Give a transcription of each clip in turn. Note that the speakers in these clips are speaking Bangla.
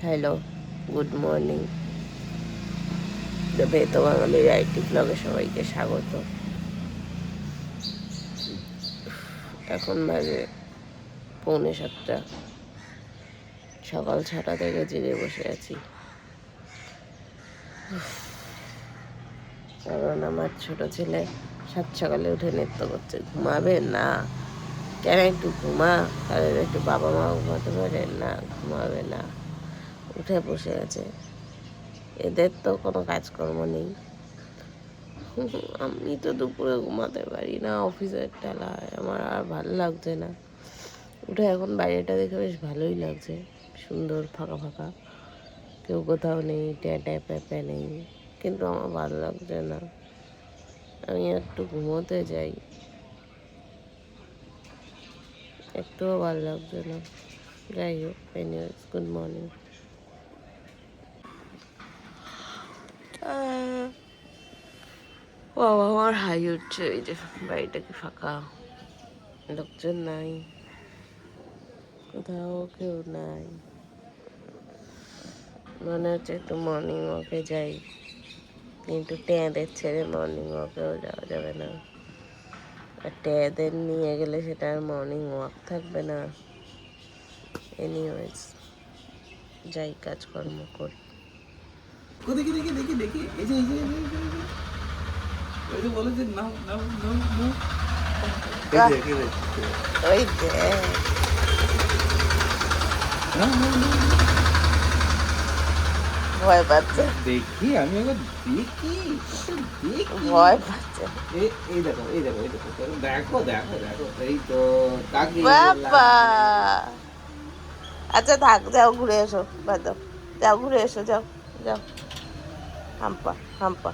Hello, good morning. বেতো বাঙালির আইটি ব্লগে সবাইকে স্বাগত। এখন বাজে 6:45। সকাল 6টা থেকে জেগে বসে আছি, কারণ আমার ছোট ছেলে সকালে উঠে নৃত্য করছে। ঘুমাবে না, কেন একটু ঘুমা, তাহলে একটু বাবা মাও ঘুমাতে পারে না, ঘুমাবে না, উঠে বসে আছে। এদের তো কোনো কাজকর্ম নেই। আমি তো দুপুরে ঘুমাতে পারি না, অফিসের ঠেলায় আমার আর ভালো লাগছে না। উঠে এখন বাইরেটা দেখে বেশ ভালোই লাগছে, সুন্দর ফাঁকা ফাঁকা, কেউ কোথাও নেই, ট্যাঁ প্যাঁ নেই, কিন্তু আমার ভালো লাগছে না। আমি একটু ঘুমোতে যাই, একটুও ভালো লাগছে না। যাই হোক, এনিওয়েজ, গুড মর্নিং। বাবা আমার হাই উঠছে। এই যে বাড়িটা কি ফাঁকা, লোকজন নাই, কোথাও কেউ নাই। মনে হচ্ছে একটু মর্নিং ওয়াকে যাই, কিন্তু ট্যাঁদের ছেড়ে মর্নিং ওয়াকেও যাওয়া যাবে না। আর ট্যাঁদের নিয়ে গেলে সেটা আর মর্নিং ওয়াক থাকবে না। এনিওয়েজ, যাই, কাজকর্ম করি। দেখি দেখি দেখি দেখি এই যে এই যে এই যে বলে যে নাও নাও নাও নাও ওই যে ভয় পাচ্ছে, দেখি আমি একবার দেখি দেখি ভয় পাচ্ছে। এই দেখো এই দেখো এই দেখো দেখো দেখো দেখো এই তো তাকিয়ে বাবা, আচ্ছা থাক, যাও ঘুরে এসো, বাদ দাও, যাও ঘুরে এসো, যাও যাও। হাম্পা হাম্পা।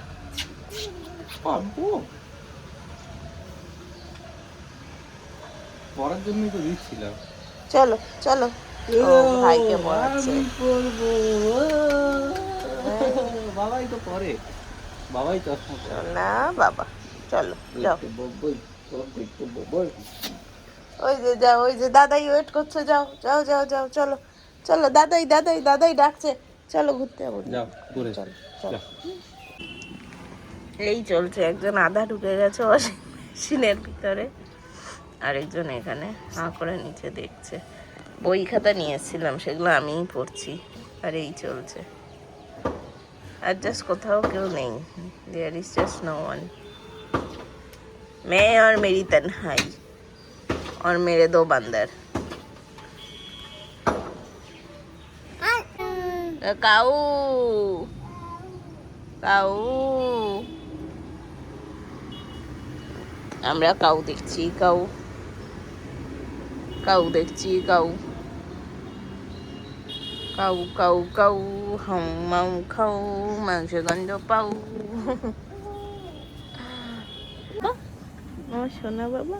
পাবো পড়ার জন্যই তো দিচ্ছিলাম। চলো চলো, ও ভাইকে পড়াচ্ছে। আমি পড়বো, বাবাই তো পড়ে, বাবাই চশমা পরে না বাবা, চলো যাও। বই বই ওই যে যাও, ওই যে দাদাই ওয়েট করছে, যাও যাও যাও যাও, চলো চলো, দাদাই দাদাই দাদাই ডাকছে, চলো ঘুরতে যাবো। যাও ঘুরে চলো চলো। যাও। এই চলছে, একজন আধা ঢুকে গেছে ওয়াশিং মেশিনের ভিতরে, আরেকজন এখানে হাঁ করে নিচে দেখছে। বই খাতা নিয়ে এসেছিলাম, সেগুলো আমিই পড়ছি। আর এই চলছে, আর জাস্ট কোথাও কেউ নেই। There is just no one. मैं और मेरी तन्हाई और मेरे 2 बंदर। काऊ काऊ, আমরা কাউ দেখছি, কাউ কাউ দেখছি, কাউ কাউ কাউ কাউ, হাউ মাউ খাও, মাংসের গন্ধ পাও। আমার সোনা বাবা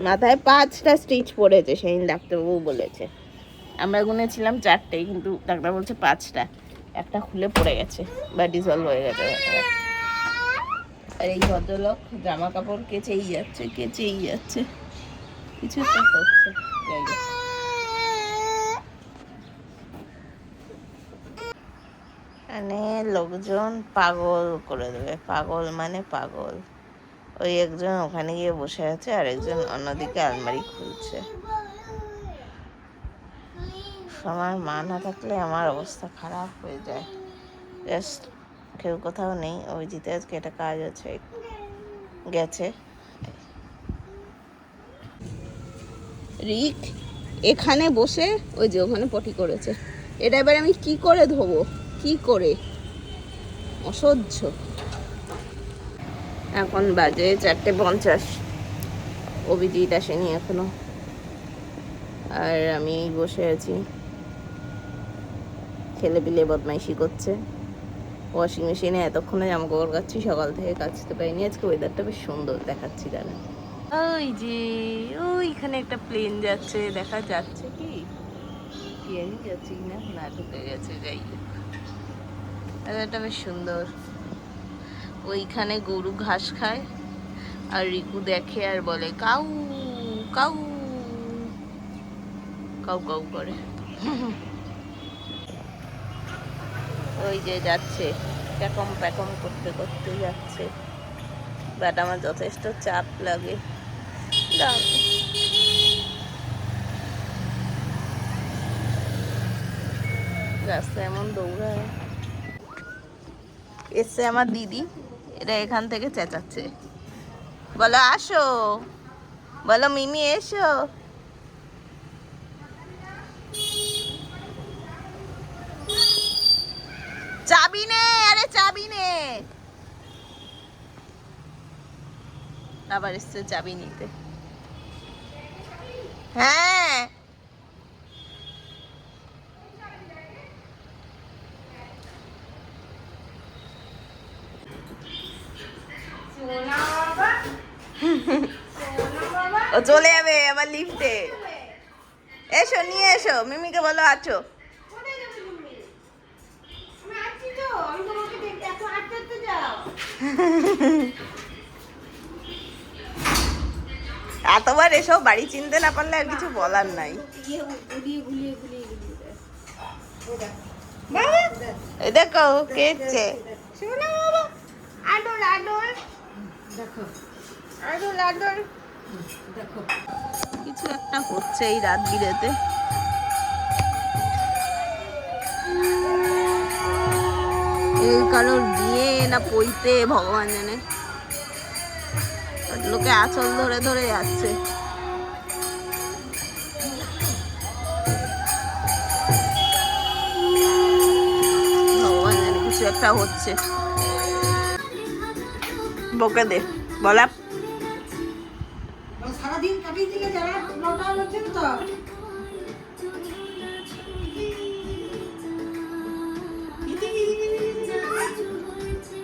মাথায় 5টা স্টিচ পড়েছে, সেই ডাক্তারবাবু বলেছে। আমরা গুনেছিলাম 4টে, কিন্তু ডাক্তার বলছে 5টা। একটা খুলে পড়ে গেছে বা ডিসলভ হয়ে গেছে। আর এই ভদ্রলোক জামা কাপড় কেচেই যাচ্ছে, কেচেই যাচ্ছে, কিছু একটা করছে। যাই হোক, মানে লোকজন পাগল করে দেবে, পাগল মানে পাগল। ওই একজন ওখানে গিয়ে বসে আছে, আর একজন অন্যদিকে আলমারি খুলছে। আমার মা না থাকলে আমার অবস্থা খারাপ হয়ে যায়। জাস্ট কেউ কোথাও নেই। অভিজিতে আজকে একটা কাজ আছে, গেছে। রিক এখানে বসে ওই যে ওখানে পটি করেছে। এটা এবার আমি কি করে ধোবো, কি করে, অসহ্য। এখন বাজে 4:50, অভিজিৎ আসেনি এখনো, আর আমি বসে আছি। ছেলে পিলে বদমাইশি করছে। ওয়াশিং মেশিনে এতক্ষণে জামা কাপড় কাচ্ছি, সকাল থেকে কাচতে পারিনি। আজকে ওয়েদারটা বেশ সুন্দর দেখাচ্ছি, দাঁড়া। ওই যে ওইখানে একটা প্লেন যাচ্ছে, দেখা যাচ্ছে কি আমি যাচ্ছি না, না ঢুকে গেছে। যাই হোক, ওয়েদারটা বেশ সুন্দর। ওইখানে গরু ঘাস খায়, আর রিকু দেখে আর বলে কাউ কাউ কাউ কাউ করে। ওই যে যাচ্ছে, প্যাকম প্যাকম করতে করতে যাচ্ছে। বাট আমার যথেষ্ট চাপ লাগে। রাস্তায় এমন দৌড়ায়। এসছে আমার দিদি, এটা এখান থেকে চেঁচাচ্ছে, বলো আসো, বলো মিমি এসো। চাবি নে, আরে চাবি নে। আবার এসছে চাবি নিতে। হ্যাঁ ও চলে যাবে আবার লিফটে। এসো নিয়ে এসো, মিমিকে বলো আছো। এতবার এসব বাড়ি চিনতে না পারলে আর কিছু বলার নাই। এই দেখো কে এসছে। কিছু একটা হচ্ছে এই রাত বিরেতে। এই কারোর বিয়ে না পইতে ভগবান জানে। লোকে আঁচল ধরে ধরে যাচ্ছে। ভগবান জানে কিছু একটা হচ্ছে। বকে দে বলা। সারাদিন কাটিয়ে দিলে যারা লকডাউন হচ্ছে তো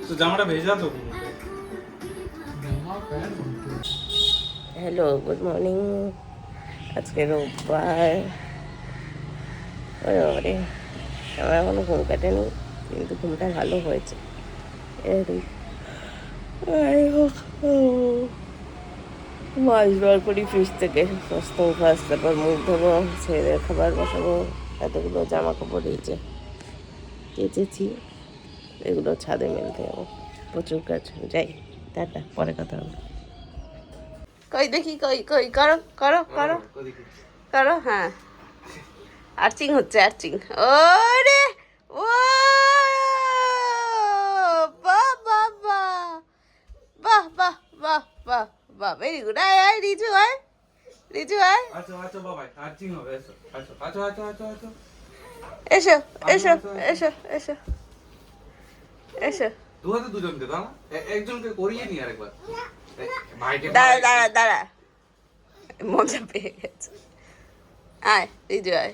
তো জামাটা ভেজা তো। Hello good morning. আজকে রোববার। ওরে আমার এখনো ঘুম কাটেনি, কিন্তু ঘুমটা ভালো হয়েছে। মাছ বার করি ফ্রিজ থেকে, ফার্স্ট তারপর মুখ ধোবো, ছেলেদের খাবার বসাবো। এতগুলো জামা কাপড় এই যে কেচেছি, এগুলো ছাদে মেলতে যাবো। প্রচুর কাজ। যাই, টাটা, পরে কথা হবে। কই দেখি, কই কই করো করো করো করো। হ্যাঁ আর্চিং হচ্ছে, আর্চিং। ওরে ও বাহ বাহ বাহ বাহ বাহ বাহ বাহ বাহ, ভেরি গুড। আয় আয় রিজু, আয় রিজু, আয়। আচ্ছা আচ্ছা বাবা, আর্চিং হবে। এসো আচ্ছা আচ্ছা আচ্ছা আচ্ছা আচ্ছা এসো এসো এসো এসো এসো। দু হাতে দুজনকে দাও, একজনকে করিয়ে নি আরেকবার। ভাইকে দাঁড়া দাঁড়া দাঁড়া, মজা পেয়ে গেছে। আয় রিজু আয়,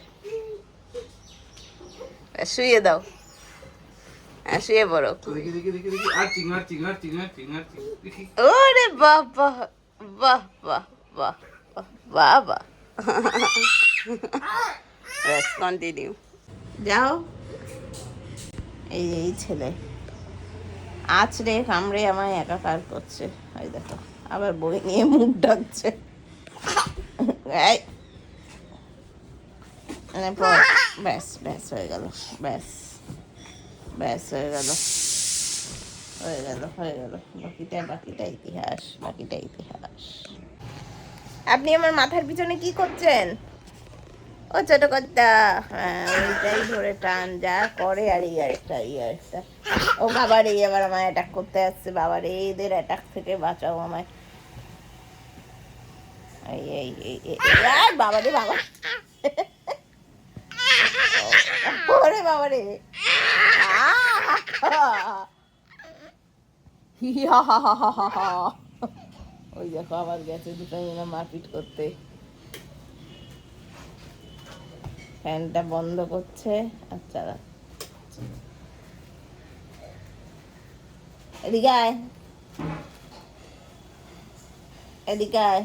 শুয়ে দাও। হ্যাঁ শুয়ে পড়ো। দেখি দেখি দেখি দেখি, arching arching arching arching arching দেখি। ওরে বাহ বাহ বাহ বাহ বাহ বাহ বাহ। ব্যাস কন্টিনিউ। যাও। এই এই ছেলে আছড়ে কামড়ে আমায় একাকার করছে। ওই দেখো আবার বই নিয়ে মুখ ডাকছে। এই মানে ব্যাস ব্যাস হয়ে গেল, ব্যাস ব্যাস হয়ে গেল, হয়ে গেল হয়ে গেল। বাকিটা বাকিটা ইতিহাস, বাকিটা ইতিহাস। আপনি আমার মাথার পিছনে কি করছেন? ও ছোট কর্তা, হ্যাঁ ওইটাই ধরে টান, যা করে। আর এই আরেকটা, এই আরেকটা। ও বাবার এই আবার আমায় অ্যাটাক করতে আসছে। বাবার এদের অ্যাটাক থেকে বাঁচাও আমায়। এই এই এই এই বাবা রে বাবা, ওরে বাবা রে। ওই দেখো আবার গেছে দুটো মিলে মারপিট করতে। ফ্যানটা বন্ধ করছে। আচ্ছা এদিকে আয়, এদিকে আয়।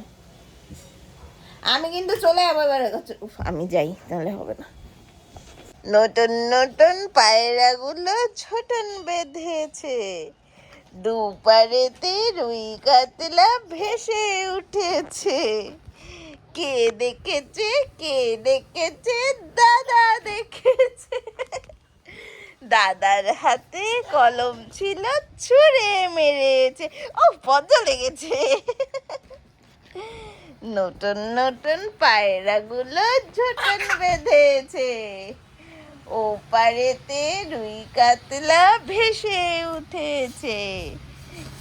আমি কিন্তু চলে যাবো এবারে। আমি যাই, তাহলে হবে না। নতুন নতুন পায়রাগুলো ছোটন বেঁধেছে, দুপারেতে রুই কাতলা ভেসে উঠেছে। কে দেখেছে, কে দেখেছে, দাদা দেখেছে। দাদার হাতে কলম ছিল, ছুঁড়ে মেরেছে। ও বদ্ধ লেগেছে। নতুন নতুন পায়রাগুলো ঝোটন বেঁধেছে, ও পারেতে রুই কাতলা ভেসে উঠেছে।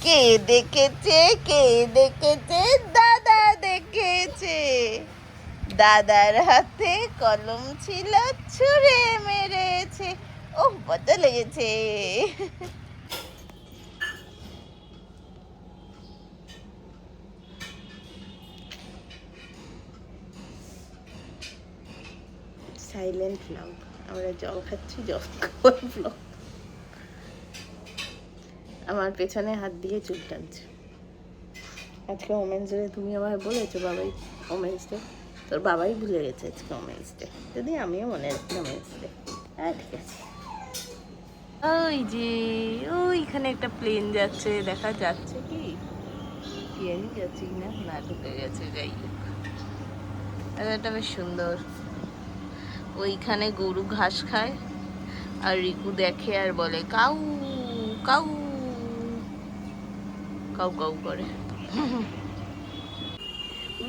কে দেখেছে, কে দেখেছে? দাদা দেখেছে। দাদার হাতে কলম ছিল, ছুঁড়ে মেরেছে। ও বদ্ধ লেগেছে। সাইলেন্ট ব্লগ, আমরা জল খাচ্ছি যখন ব্লগ। আমার পেছনে হাত দিয়ে চুল টানছে। আজকে ওমেন্স ডে, তুমি আমায় বলেছো বাবাই ওমেন্স ডে, তোর বাবাই ভুলে গেছে আজকে ওমেন্স ডে, যদি আমিও মনে রাখি ওমেন্স ডে। হ্যাঁ ঠিক আছে। ওই যে ওইখানে একটা প্লেন যাচ্ছে, দেখা যাচ্ছে কি জানি, যাচ্ছে কিনা, না ঢুকে গেছে। যাই হোক, জায়গাটা বেশ সুন্দর। ওইখানে গরু ঘাস খায় আর রিকু দেখে আর বলে কাউ কাউ কাউ কাউ করে।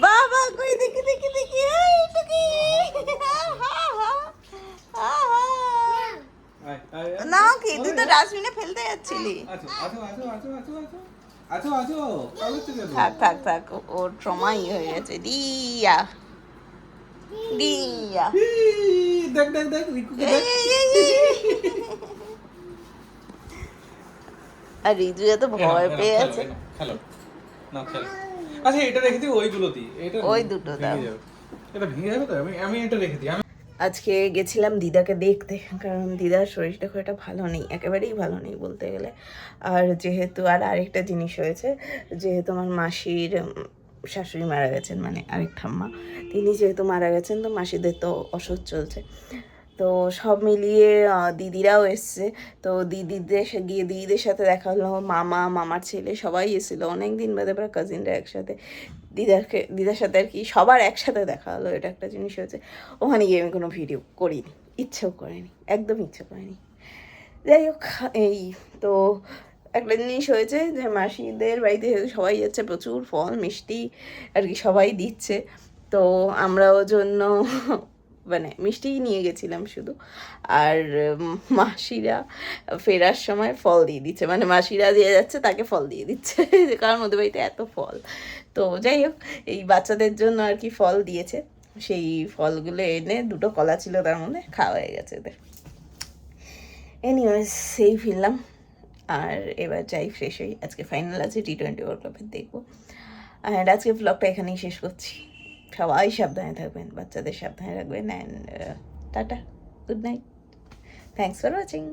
বাবা কই, দেখি দেখি দেখি, এই টুকি। না কি তুই তো ডাস্টবিনে ফেলতে যাচ্ছিলি। থাক থাক থাক, ওর ট্রমাই হয়ে গেছে। দিয়া দিয়া দেখ দেখ দেখ রিকুকে দেখ। আর রিজু এত ভয় পেয়ে আছে। খেলো না, খেলো। আচ্ছা এটা রেখে দিই ওইগুলোতেই, এটা ওই দুটো দাও। এটা ভেঙে যাবে তো, আমি এটা রেখে দিই। আজকে গেছিলাম দিদাকে দেখতে, কারণ দিদার শরীরটা খুব একটা ভালো নেই, একেবারেই ভালো নেই বলতে গেলে। আর যেহেতু আরেকটা জিনিস হয়েছে, যেহেতু আমার মাসির শাশুড়ি মারা গেছেন, মানে আরেক ঠাম্মা, তিনি যেহেতু মারা গেছেন, তো মাসিদের তো অসুখ চলছে। তো সব মিলিয়ে দিদিরাও এসছে। তো দিদিদের সাথে দেখা হলো, মামার ছেলে সবাই এসেছিলো, অনেক দিন বাদে প্রায় কাজিনরা একসাথে। দিদার সাথে আর কি সবার একসাথে দেখা হলো, এটা একটা জিনিস হয়েছে। ওখানে গিয়ে আমি কোনো ভিডিও করিনি, ইচ্ছেও করিনি, একদম ইচ্ছে করিনি। যাই হোক, এই তো একটা জিনিস হয়েছে যে মাসিদের বাড়িতে সবাই যাচ্ছে, প্রচুর ফল মিষ্টি আর কি সবাই দিচ্ছে। তো আমরাও জন্য মানে মিষ্টিই নিয়ে গেছিলাম শুধু। আর মাসিরা ফেরার সময় ফল দিয়ে দিচ্ছে, মানে মাসিরা দিয়ে যাচ্ছে তাকে ফল দিয়ে দিচ্ছে, কারণ ওদের বাড়িতে এত ফল। তো যাই হোক, এই বাচ্চাদের জন্য আর কি ফল দিয়েছে। সেই ফলগুলো এনে, দুটো কলা ছিল তার মধ্যে, খাওয়া হয়ে গেছে ওদের। এনিওয়েজ, সেই ফিরলাম। আর এবার যাই ফ্রেশ হই, আজকে ফাইনাল আছে T20 ওয়ার্ল্ড কাপের, দেখবো। আর আজকে ব্লগটা এখানেই শেষ করছি। সবাই সাবধানে থাকবেন, বাচ্চাদের সাবধানে রাখবেন, and tata, good night, thanks for watching.